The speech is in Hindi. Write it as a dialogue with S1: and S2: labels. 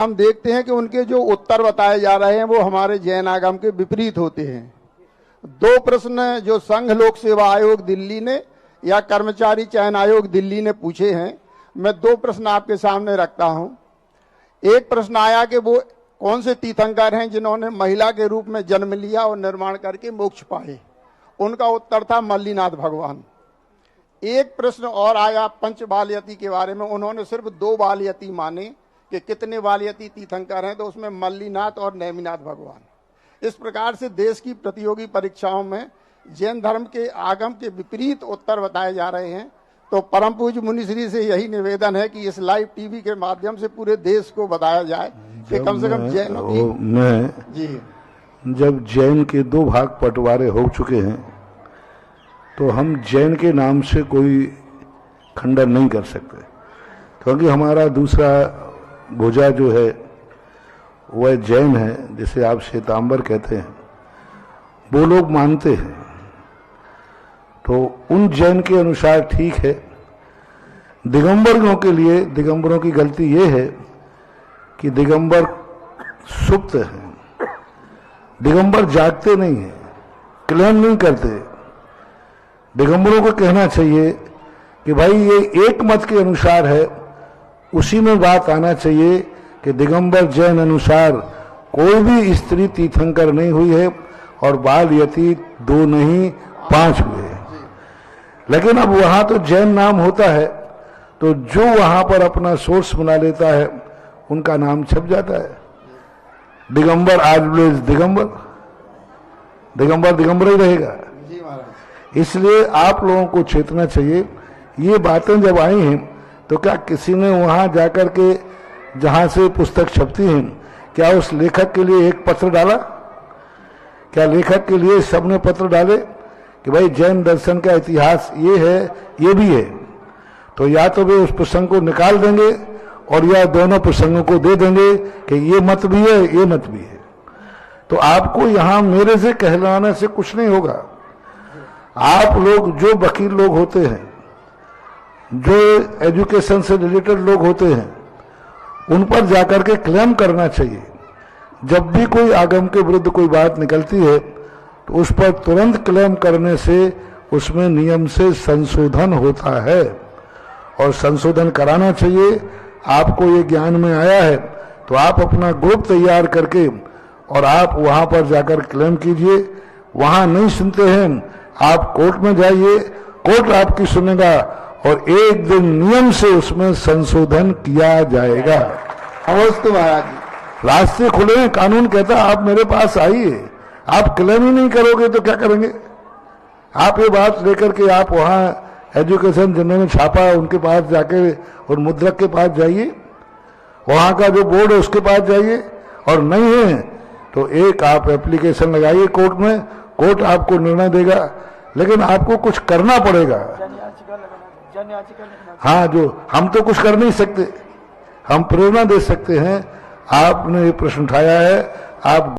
S1: हम देखते हैं कि उनके जो उत्तर बताए जा रहे हैं वो हमारे जैन आगम के विपरीत होते हैं। दो प्रश्न जो संघ लोक सेवा आयोग दिल्ली ने या कर्मचारी चयन आयोग दिल्ली ने पूछे हैं, मैं दो प्रश्न आपके सामने रखता हूं। एक प्रश्न आया कि वो कौन से तीर्थंकर हैं जिन्होंने महिला के रूप में जन्म लिया और निर्माण करके मोक्ष पाए। उनका उत्तर था मल्लीनाथ भगवान। एक प्रश्न और आया पंच बालयती के बारे में, उन्होंने सिर्फ 2 बालयती माने कि कितने बालयती तीर्थंकर हैं, तो उसमें मल्लीनाथ और नेमिनाथ भगवान। इस प्रकार से देश की प्रतियोगी परीक्षाओं में जैन धर्म के आगम के विपरीत उत्तर बताए जा रहे हैं। तो परम पूज्य मुनिश्री से यही निवेदन है कि इस लाइव टीवी के माध्यम से पूरे देश को बताया जाए कि कम से कम जैनों की
S2: जब जैन के 2 भाग बंटवारे हो चुके हैं तो हम जैन के नाम से कोई खंडन नहीं कर सकते, क्योंकि हमारा दूसरा भुजा जो है वह जैन है, जिसे आप श्वेतांबर कहते हैं, वो लोग मानते हैं। तो उन जैन के अनुसार ठीक है। दिगंबरों के लिए दिगंबरों की गलती ये है कि दिगंबर सुप्त हैं, दिगंबर जागते नहीं हैं, क्लेम नहीं करते। दिगंबरों को कहना चाहिए कि भाई ये एक मत के अनुसार है, उसी में बात आना चाहिए कि दिगंबर जैन अनुसार कोई भी स्त्री तीर्थंकर नहीं हुई है और बाल यती 2 नहीं 5 हुए हैं। लेकिन अब वहां तो जैन नाम होता है, तो जो वहां पर अपना सोर्स बना लेता है उनका नाम छप जाता है। दिगंबर आज भी दिगंबर ही रहेगा। इसलिए आप लोगों को चेतना चाहिए। ये बातें जब आई हैं तो क्या किसी ने वहां जाकर के जहां से पुस्तक छपती हैं, क्या उस लेखक के लिए एक पत्र डाला? क्या लेखक के लिए सबने पत्र डाले कि भाई जैन दर्शन का इतिहास ये है, ये भी है? तो या तो वे उस प्रसंग को निकाल देंगे और या दोनों प्रसंगों को दे देंगे कि ये मत भी है, ये मत भी है। तो आपको यहां मेरे से कहलाने से कुछ नहीं होगा। आप लोग जो वकील लोग होते हैं, जो एजुकेशन से रिलेटेड लोग होते हैं, उन पर जाकर के क्लेम करना चाहिए। जब भी कोई आगम के विरुद्ध कोई बात निकलती है तो उस पर तुरंत क्लेम करने से उसमें नियम से संशोधन होता है और संशोधन कराना चाहिए। आपको ये ज्ञान में आया है तो आप अपना ग्रुप तैयार करके और आप वहां पर जाकर क्लेम कीजिए। वहां नहीं सुनते हैं, आप कोर्ट में जाइए, कोर्ट आपकी सुनेगा और एक दिन नियम से उसमें संशोधन किया जाएगा।
S1: अवश्य महाराज,
S2: रास्ते खुले हैं, कानून कहता है आप मेरे पास आइए। आप क्लेम ही नहीं करोगे तो क्या करेंगे? आप ये बात लेकर के आप वहां एजुकेशन जिन्होंने छापा उनके पास जाके और मुद्रक के पास जाइए, वहां का जो बोर्ड है उसके पास जाइए, और नहीं है तो एक आप एप्लीकेशन लगाइए कोर्ट में, कोर्ट आपको निर्णय देगा। लेकिन आपको कुछ करना पड़ेगा। हाँ, जो हम तो कुछ कर नहीं सकते, हम प्रेरणा दे सकते हैं। आपने ये प्रश्न उठाया है, आप